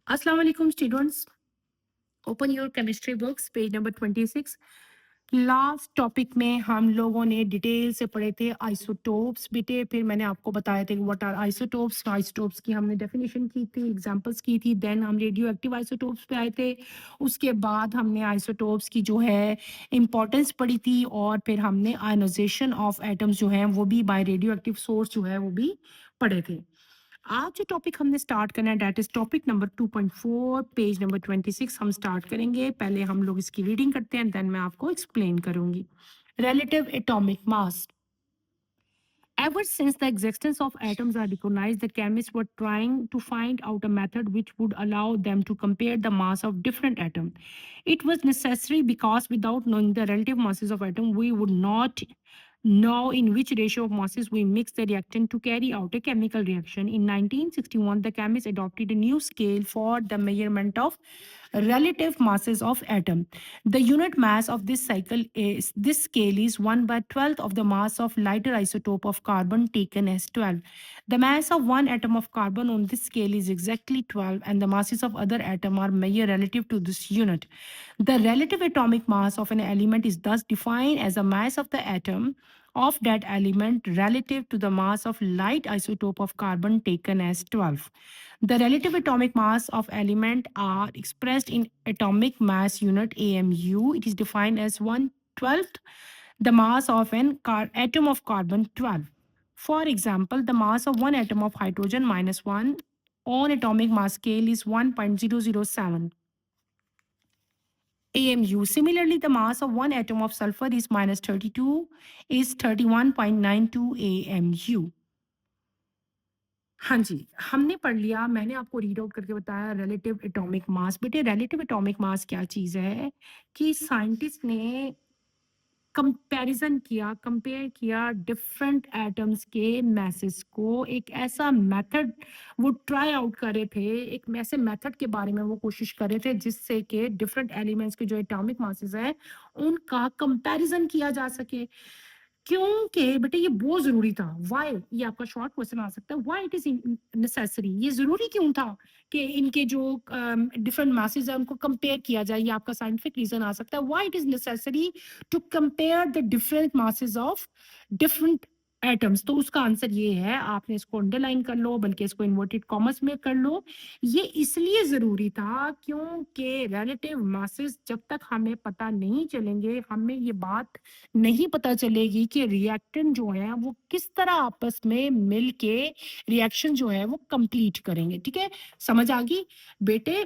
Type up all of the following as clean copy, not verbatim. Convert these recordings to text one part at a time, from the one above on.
अस्सलाम वालेकुम students, open your chemistry books page number 26। Last topic में हम लोगों ने डिटेल से पढ़े थे आइसोटोप्स बेटे। फिर मैंने आपको बताया था कि व्हाट आर आइसोटोप्स। आइसोटोप्स की हमने डेफिनेशन की थी, एग्जांपल्स की थी। देन हम रेडियो एक्टिव आइसोटोप्स पे आए थे। उसके बाद हमने आइसोटोप्स की जो है इंपॉर्टेंस पढ़ी थी, और फिर हमने आयनाइजेशन ऑफ एटम्स जो है वो भी बाय रेडियो एक्टिव सोर्स जो है वो भी पढ़े थे। आज जो टॉपिक हमने स्टार्ट करना है that is topic number 2.4 page number 26 हम स्टार्ट करेंगे। पहले हम लोग इसकी रीडिंग करते हैं, देन मैं आपको एक्सप्लेन करूंगी। Relative atomic mass. Ever since the existence of atoms are recognized, the chemists were trying to find out a method which would allow them to compare the mass of different atoms. It was necessary because without knowing the relative masses of atoms, we would not know in which ratio of masses we mix the reactant to carry out a chemical reaction. In 1961, the chemists adopted a new scale for the measurement of relative masses of atom. The unit mass of this scale is 1 by 12th of the mass of lighter isotope of carbon taken as 12. The mass of one atom of carbon on this scale is exactly 12, and the masses of other atom are measured relative to this unit. The relative atomic mass of an element is thus defined as the mass of the atom of that element relative to the mass of light isotope of carbon taken as 12. The relative atomic mass of element are expressed in atomic mass unit AMU. It is defined as 1/12 the mass of an atom of carbon 12. For example, the mass of one atom of hydrogen minus 1 on atomic mass scale is 1.007 AMU. Similarly, the mass of one atom of sulfur is minus 32 is 31.92 AMU. हाँ जी, हमने पढ़ लिया, मैंने आपको read out करके बताया relative atomic मास। बेटे relative atomic मास क्या चीज़ है कि साइंटिस्ट ने कंपैरिजन किया, कंपेयर किया डिफरेंट एटम्स के मैसेस को। एक ऐसा मेथड वो ट्राई आउट कर रहे थे, एक ऐसे मेथड के बारे में वो कोशिश कर रहे थे जिससे कि डिफरेंट एलिमेंट्स के जो एटॉमिक मासेस हैं उनका कंपैरिजन किया जा सके। क्योंकि बेटे ये बहुत ज़रूरी था। व्हाई? ये आपका शॉर्ट क्वेश्चन आ सकता है। Why it is necessary? ये ज़रूरी क्यों था कि इनके जो डिफरेंट मासेस हैं उनको कंपेयर किया जाए? ये आपका साइंटिफिक रीज़न आ सकता है। Why it is necessary to compare the different masses of different atoms? तो उसका आंसर ये है, आपने इसको अंडरलाइन कर लो, बल्कि इसको इन्वर्टेड कॉमर्स में कर लो। ये इसलिए ज़रूरी था क्योंकि रिलेटिव मासेस जब तक हमें पता नहीं चलेंगे, हमें ये बात नहीं पता चलेगी कि रिएक्टेंट जो है वो किस तरह आपस में मिल के रिएक्शन जो है वो कंप्लीट करेंगे। ठीक है, समझ आ गई बेटे?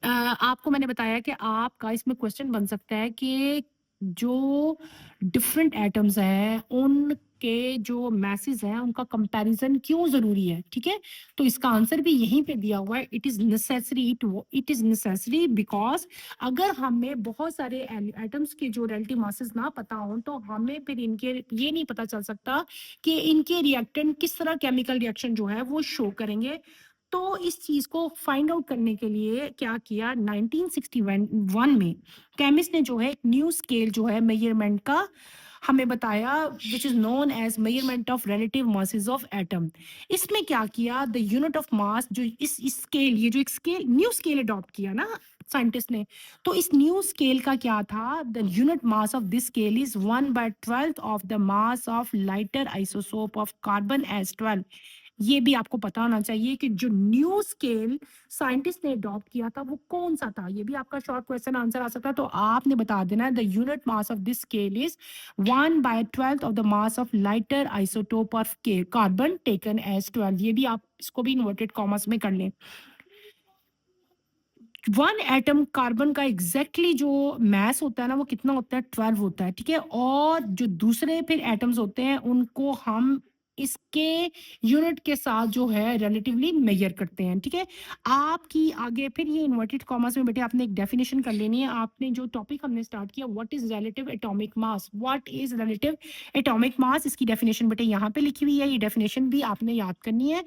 आपको मैंने बताया कि आपका इसमें क्वेश्चन बन सकता है कि जो डिफरेंट एटम्स हैं उनके जो मैसेज हैं उनका कंपैरिजन क्यों जरूरी है। ठीक है, तो इसका आंसर भी यहीं पे दिया हुआ है। It is necessary, it is necessary because अगर हमें बहुत सारे एटम्स के जो रिलेटिव मासेस ना पता हो तो हमें फिर इनके ये नहीं पता चल सकता कि इनके रिएक्टेंट किस तरह केमिकल रिएक्शन जो है वो शो करेंगे। तो इस चीज को फाइंड आउट करने के लिए क्या किया, 1961 में केमिस्ट ने जो है एक न्यू स्केल जो है मेजरमेंट का हमें बताया, which is known as measurement of relative masses of atom. इसमें क्या किया, द यूनिट ऑफ मास जो इस स्केल, ये जो एक स्केल न्यू स्केल अडॉप्ट किया ना साइंटिस्ट ने, तो इस न्यू स्केल का क्या था, the unit mass of this scale is 1/12 of the mass of lighter isotope of carbon as 12। ये भी आपको पता होना चाहिए कि जो न्यू स्केल साइंटिस्ट ने अडॉप्ट किया था वो कौन सा था। ये भी आपका शॉर्ट क्वेश्चन आंसर आ सकता है, तो आपने बता देना है the unit mass of this scale is 1/12 of the mass of lighter isotope of carbon taken as 12। ये भी आप इसको भी इन्वर्टेड कॉमर्स में कर लें। वन एटम कार्बन का एग्जैक्टली जो मैस होता है ना वो कितना होता है, 12 होता है। ठीक है, और जो दूसरे फिर एटम्स होते हैं उनको हम इसके यूनिट के साथ जो है रिलेटिवली मेजर करते हैं। ठीक है, आपकी आगे फिर ये इन्वर्टेड कॉमर्स में बेटे आपने एक डेफिनेशन कर लेनी है। आपने जो टॉपिक हमने स्टार्ट किया, what is relative atomic mass, what is relative atomic मास, इसकी डेफिनेशन बेटे यहाँ पे लिखी हुई है। ये डेफिनेशन भी आपने याद करनी है।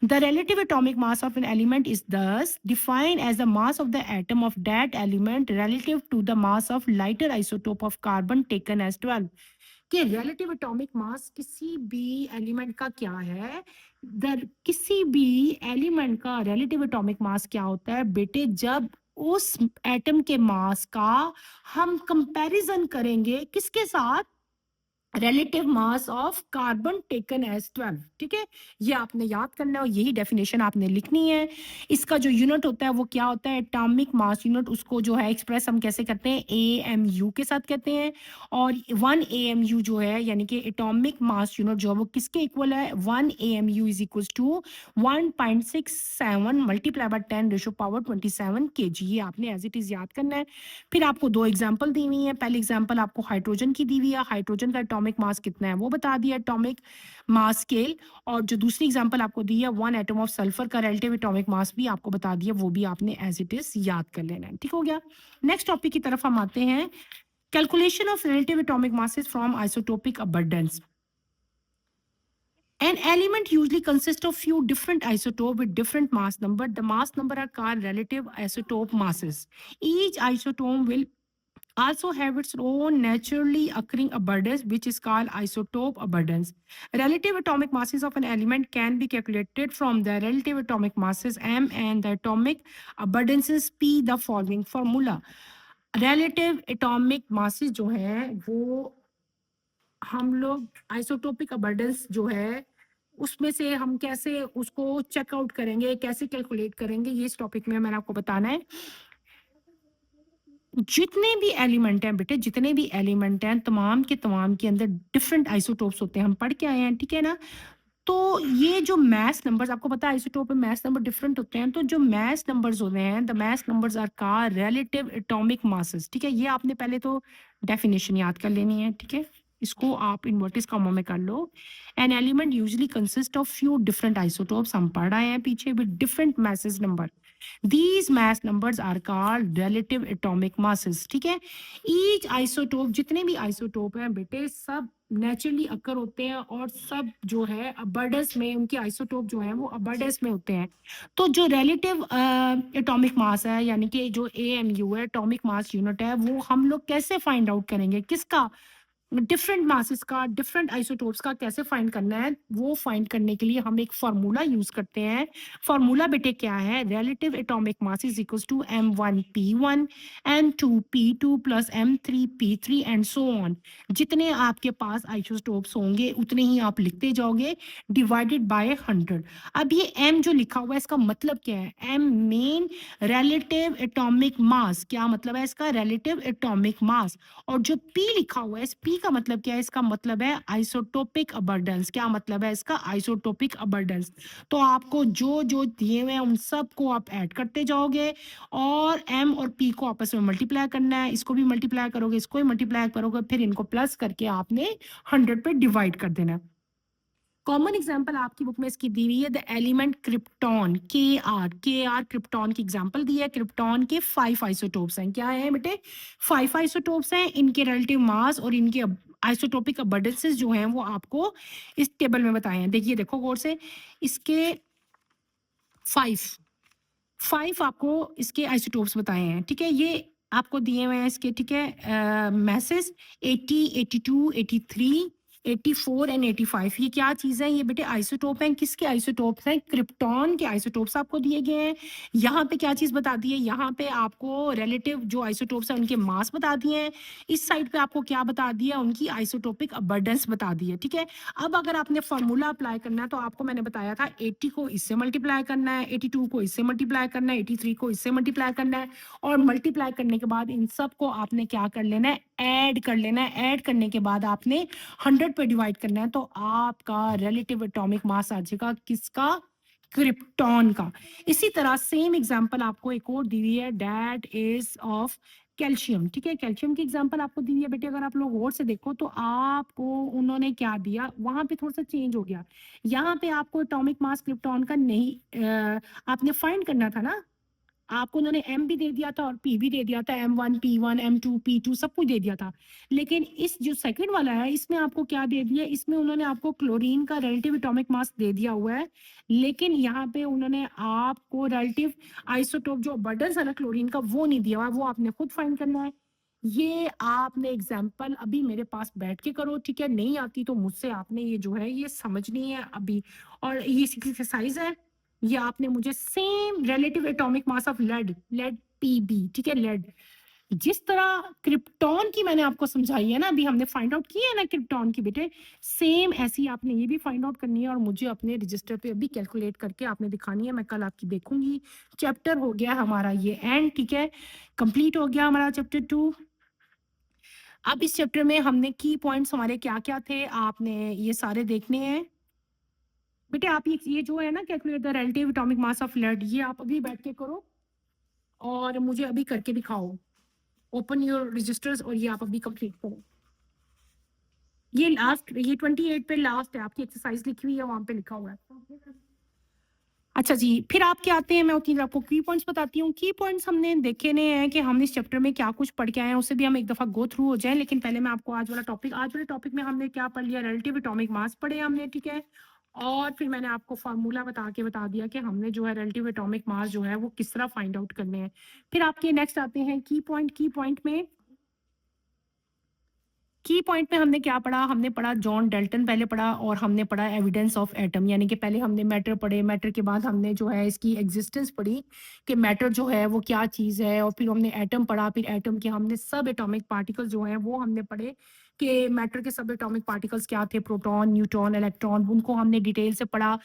The relative atomic mass of an element is thus defined as the mass of the atom of that element relative to the mass of lighter isotope of carbon taken as 12. कि relative atomic मास किसी भी element का क्या है। किसी भी element का relative atomic मास क्या होता है बेटे, जब उस एटम के मास का हम कंपैरिजन करेंगे किसके साथ, relative mass of carbon taken as 12। ठीक है, ये आपने याद करना है और यही डेफिनेशन आपने लिखनी है। इसका जो यूनिट होता है वो क्या होता है, एटॉमिक मास यूनिट। उसको जो है एक्सप्रेस हम कैसे करते हैं, AMU के साथ कहते हैं। और 1 AMU जो है यानी कि एटॉमिक मास यूनिट जो है वो किसके इक्वल है, 1 AMU is equal to 1.67 multiply by 10 ratio power 27 kg। ये आपने एज इट इज याद करना है। फिर आपको दो एग्जाम्पल दी हुई है। पहली एग्जाम्पल आपको हाइड्रोजन की दी हुई है, हाइड्रोजन का एटॉमिक मास कितना है वो बता दिया, एटॉमिक मास स्केल। और जो दूसरी एग्जाम्पल आपको दी है, 1 एटम ऑफ सल्फर का रिलेटिव एटॉमिक मास भी आपको बता दिया, वो भी आपने एज इट इज याद कर लेना है। ठीक हो गया। नेक्स्ट टॉपिक की तरफ हम आते हैं, calculation of relative atomic masses from isotopic abundance. An element usually consists of few different isotopes with different mass number. The mass number are called relative isotope masses. Each isotope will also have its own naturally occurring abundance, which is called isotope abundance. Relative atomic masses of an element can be calculated from the relative atomic masses m and the atomic abundances p. The following formula. Relative atomic masses जो है वो हम लोग isotopic abundance जो है उसमें से हम कैसे उसको चेकआउट करेंगे, कैसे कैलकुलेट करेंगे, ये इस टॉपिक में मैंने आपको बताना है। जितने भी एलिमेंट हैं बेटे, जितने भी एलिमेंट हैं तमाम के तमाम के अंदर डिफरेंट आइसोटोप्स होते हैं, हम पढ़ के आए हैं, ठीक है ना। तो ये जो मैस नंबर्स आपको पता है आइसोटोप में मैस नंबर डिफरेंट होते हैं, तो जो मैस नंबर्स होते हैं, द मैस नंबर्स आर का रिलेटिव एटॉमिक मासेस। ठीक है, ये आपने पहले तो डेफिनेशन याद कर लेनी है। ठीक है, इसको आप इन्वर्टिस कॉमा में कर लो। An element usually consist of few different isotopes, हम पढ़ आए हैं पीछे, with different mass number. These mass numbers are called relative atomic masses। ठीक है, ईच आइसोटोप, जितने भी आइसोटोप हैं बेटे सब नेचुरली अकर होते हैं और सब जो है अबंडेंस में, उनके आइसोटोप जो है वो अबंडेंस में होते हैं। तो जो रिलेटिव एटॉमिक मास है यानी कि जो AMU है, एटॉमिक मास यूनिट है, वो हम लोग कैसे फाइंड आउट करेंगे, किसका, डिफरेंट मासेस का, डिफरेंट आइसोटोप्स का कैसे फाइंड करना है, वो फाइंड करने के लिए हम एक फार्मूला यूज करते हैं। फार्मूला बेटे क्या है, relative atomic mass is equals to m1p1 m2p2 plus m3p3 and so on. जितने आपके पास आइसोटोप्स होंगे उतने ही आप लिखते जाओगे, डिवाइडेड बाय 100। अब ये m जो लिखा हुआ है इसका मतलब क्या है, m मेन रिलेटिव एटॉमिक मास, क्या मतलब है इसका, रिलेटिव एटॉमिक मास। और जो P लिखा हुआ है, इस P का मतलब क्या है, इसका मतलब है आइसोटोपिक अबंडेंस। क्या मतलब है इसका, आइसोटोपिक अबंडेंस। तो आपको जो जो दिए हुए हैं उन सब को आप ऐड करते जाओगे और M और P को आपस में मल्टीप्लाई करना है। इसको भी मल्टीप्लाई करोगे, इसको भी मल्टीप्लाई करोगे, फिर इनको प्लस करके आपने 100 पे डिवाइड कर देना है। कॉमन एग्जांपल आपकी बुक में इसकी दी हुई है, द एलिमेंट क्रिप्टॉन, के आर क्रिप्टॉन की एग्जांपल दी है। क्रिप्टॉन के 5 आइसोटोप्स हैं, क्या है बेटे, 5 आइसोटोप्स हैं। इनके रिलेटिव मास और इनके आइसोटोपिक अबंडेंसेस जो हैं वो आपको इस टेबल में बताए हैं। देखिए, देखो गौर से, इसके 5 आपको इसके आइसोटोप्स बताए हैं। ठीक है, ये आपको दिए हुए हैं इसके, ठीक है, मैसेज 80, 82, 83, 84 एंड 85। ये क्या चीज़ है, ये बेटे आइसोटोप हैं। किसके आइसोटोप्स हैं, क्रिप्टॉन के आइसोटोप्स आपको दिए गए हैं। यहाँ पे क्या चीज़ बता दी है, यहाँ पे आपको रिलेटिव जो आइसोटोप्स हैं उनके मास बता दिए हैं। इस साइड पे आपको क्या बता दिया, उनकी आइसोटोपिक अबंडेंस बता दी है। ठीक है, अब अगर आपने फॉर्मूला अप्लाई करना है तो आपको मैंने बताया था 80 को इससे मल्टीप्लाई करना है, 82 को इससे मल्टीप्लाई करना है, 83 को इससे मल्टीप्लाई करना है, और मल्टीप्लाई करने के बाद इन सब को आपने क्या कर लेना है, ऐड कर लेना है। ऐड करने के बाद आपने 100 पे डिवाइड करना है, तो आपका रिलेटिव एटॉमिक मास आ जाएगा किसका, क्रिप्टॉन का। इसी तरह सेम एग्जांपल आपको एक और दी हुई है, दैट इज ऑफ कैल्शियम। ठीक है, कैल्शियम की एग्जांपल आपको दी हुई है बेटे। अगर आप लोग गौर से देखो तो आपको उन्होंने क्या दिया, वहां पे थोड़ा सा चेंज हो गया। यहाँ पे आपको एटॉमिक मास क्रिप्टॉन का नहीं आपने फाइंड करना था ना, आपको उन्होंने एम भी दे दिया था और पी भी दे दिया था, M1 P1 M2 P2 सब कुछ दे दिया था। लेकिन इस जो सेकंड वाला है इसमें आपको क्या दे दिया, इसमें उन्होंने आपको क्लोरीन का रिलेटिव एटॉमिक मास दे दिया हुआ है, लेकिन यहाँ पे उन्होंने आपको रिलेटिव आइसोटोप जो अबंडेंस है ना क्लोरीन का वो नहीं दिया हुआ है, वो आपने खुद फाइंड करना है। ये आपने एग्जाम्पल अभी मेरे पास बैठ के करो, ठीक है? नहीं आती तो मुझसे आपने ये जो है ये समझनी है अभी। और ये एक्सरसाइज है, ये आपने मुझे same relative atomic mass of lead, lead PB, ठीक है? लेड जिस तरह क्रिप्टॉन की मैंने आपको समझाई है ना, अभी हमने फाइंड आउट की है ना क्रिप्टॉन की बेटे, सेम ऐसी आपने ये भी फाइंड आउट करनी है और मुझे अपने रजिस्टर पे अभी कैलकुलेट करके आपने दिखानी है। मैं कल आपकी देखूंगी। चैप्टर हो गया हमारा ये एंड, ठीक है? कंप्लीट हो गया हमारा चैप्टर 2। अब इस चैप्टर में हमने की पॉइंट्स हमारे क्या-क्या थे, आपने ये सारे देखने हैं। बेटे आप ये जो है ना calculate the relative atomic mass of lead, ये आप अभी बैठ के करो और मुझे अभी करके दिखाओ। ओपन योर रजिस्टर्स और ये आप अभी कंप्लीट करो। ये 28 पे लास्ट है, आपकी एक्सरसाइज लिखी हुई है, वहाँ पे लिखा हुआ है। अच्छा जी, फिर आप क्या आते हैं, मैं उतनी देर आपको की पॉइंट्स बताती हूँ। की पॉइंट्स हमने देखे ने हैं कि हमने इस चैप्टर में क्या कुछ पढ़ के आए हैं, उससे भी हम एक दफ़ा गो थ्रू हो जाएँ। लेकिन पहले मैं आपको आज वाले टॉपिक में हमने क्या पढ़ लिया, रिलेटिव एटॉमिक मास पढ़े हमने, ठीक है? और फिर मैंने आपको फ़ॉर्मूला बता दिया कि हमने जो है रिलेटिव एटॉमिक मास जो है वो किस तरह फाइंड आउट करने हैं। फिर आपके नेक्स्ट आते हैं की पॉइंट में हमने क्या पढ़ा? हमने पढ़ा जॉन डाल्टन पहले पढ़ा और हमने पढ़ा एविडेंस ऑफ एटम, यानी कि पहले हमने मैटर पढ़े, मैटर के बाद हमने जो है इसकी एग्जिस्टेंस पढ़ी कि मैटर जो है वो क्या चीज़ है, और फिर हमने एटम पढ़ा, फिर एटम के हमने सब एटॉमिक पार्टिकल्स जो हैं वो हमने पढ़े कि मैटर के सब एटॉमिक पार्टिकल्स क्या थे, प्रोटॉन, न्यूट्रॉन, इलेक्ट्रॉन, उनको हमने डिटेल से पढ़ा।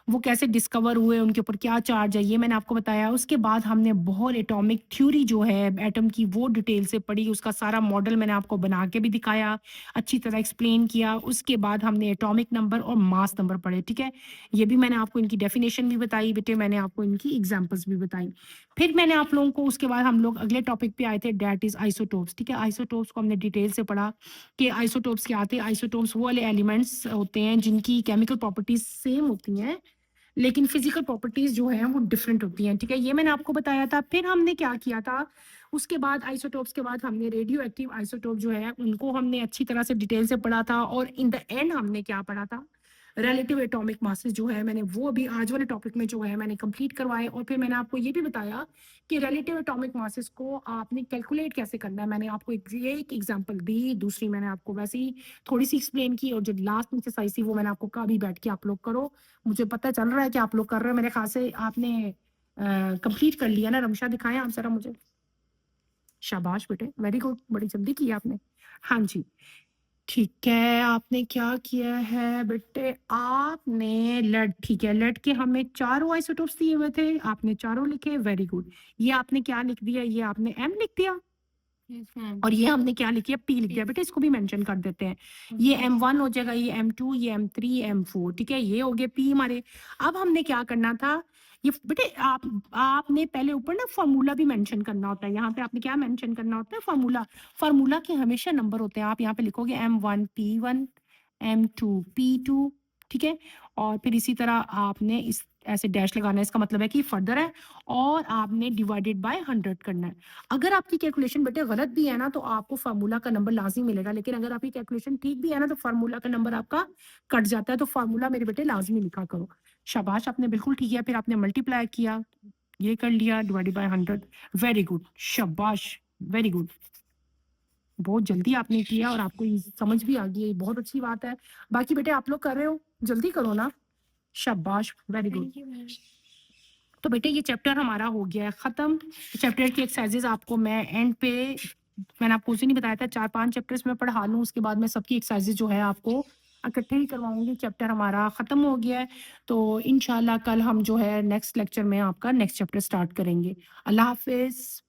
वो कैसे डिस्कवर हुए, उनके ऊपर क्या चार्ज है, ये मैंने आपको बताया। उसके बाद हमने बोहर एटॉमिक थ्योरी जो है एटम की वो डिटेल से पढ़ी, उसका सारा मॉडल मैंने आपको बना के भी दिखाया, अच्छी तरह एक्सप्लेन किया। उसके बाद हमने एटॉमिक नंबर और मास नंबर पढ़े, ठीक है? ये भी मैंने आपको इनकी डेफिनेशन भी बताई बेटे, मैंने आपको इनकी एग्जांपल्स भी बताई। फिर मैंने आप लोगों को उसके बाद हम लोग अगले टॉपिक पे आए थे, दैट इज़ आइसोटोप्स, ठीक है? आइसोटोप्स को हमने डिटेल से पढ़ा कि आइसोटोप्स क्या आते हैं। आइसोटोप्स वो वाले एलिमेंट्स होते हैं जिनकी केमिकल प्रॉपर्टीज़ सेम होती हैं, लेकिन फिजिकल प्रॉपर्टीज जो है वो डिफरेंट होती हैं, ठीक है? ये मैंने आपको बताया था। फिर हमने क्या किया था, उसके बाद आइसोटोप्स के बाद हमने रेडियो एक्टिव आइसोटोप जो है उनको हमने अच्छी तरह से डिटेल से पढ़ा था, और इन द एंड हमने क्या पढ़ा था, रिलेटिव एटॉमिक मासेस जो है मैंने वो अभी आज वाले टॉपिक में जो है मैंने कंप्लीट करवाए। और फिर मैंने आपको ये भी बताया कि रिलेटिव एटॉमिक मासेस को आपने कैलकुलेट कैसे करना है। मैंने आपको एक एग्जांपल दी, दूसरी मैंने आपको वैसे ही थोड़ी सी एक्सप्लेन की, और जो लास्ट एक्सरसाइज थी वो मैंने आपको कहा अभी बैठ के आप लोग करो। मुझे पता चल रहा है कि आप लोग कर रहे हो, मेरे ख्याल से आपने कंप्लीट कर लिया ना। रमशा दिखाएं आप जरा मुझे। शाबाश बेटे, वेरी गुड, बड़ी जल्दी किया आपने। हाँ जी, ठीक है। आपने क्या किया है बेटे, आपने लेड, ठीक है, लेड के हमें चारों आइसोटोप्स दिए हुए थे, आपने चारों लिखे, वेरी गुड। ये आपने क्या लिख दिया, ये आपने एम लिख दिया, और ये हमने क्या लिख दिया, पी लिख दिया। बेटा इसको भी मेंशन कर देते हैं, ये M1 हो जाएगा, ये M2, ये M3, M4, ठीक है? ये हो गए पी हमारे। अब हमने क्या करना था, ये बेटे आपने पहले ऊपर ना फार्मूला भी मेंशन करना होता है। यहाँ पे आपने क्या मेंशन करना होता है, फार्मूला। फार्मूला के हमेशा नंबर होते हैं, आप यहाँ पे लिखोगे M1 P1, M2 P2, ठीक है? और फिर इसी तरह आपने इस ऐसे डैश लगाना है, इसका मतलब है कि फर्दर है, और आपने डिवाइडेड बाय 100 करना है। अगर आपकी कैलकुलेशन बेटे गलत भी है ना तो आपको फार्मूला का नंबर लाजमी मिलेगा, लेकिन अगर आपकी कैलकुलेशन ठीक भी है ना तो फार्मूला का नंबर आपका कट जाता है। तो फार्मूला मेरे बेटे लाजमी लिखा करो। शाबाश, आपने बिल्कुल ठीक किया। फिर आपने मल्टीप्लाई किया, ये कर लिया, डिवाइडेड बाय 100, वेरी गुड, शाबाश, वेरी गुड। बहुत जल्दी आपने किया और आपको ये समझ भी आ गई है, ये बहुत अच्छी बात है। बाकी बेटे आप लोग कर रहे हो, जल्दी करो ना। शाबाश, वेरी गुड। तो बेटे ये चैप्टर हमारा हो गया है खत्म। चैप्टर की एक्सरसाइजेज आपको मैं एंड पे, मैंने आपको उसे नहीं बताया था, 4-5 चैप्टर्स में पढ़ा लूँ, उसके बाद मैं सबकी एक्सरसाइजेज जो है आपको इकट्ठे ही करवाऊंगी। चैप्टर हमारा खत्म हो गया है, तो इंशाल्लाह कल हम जो है नेक्स्ट लेक्चर में आपका नेक्स्ट चैप्टर स्टार्ट करेंगे। अल्लाह हाफिज।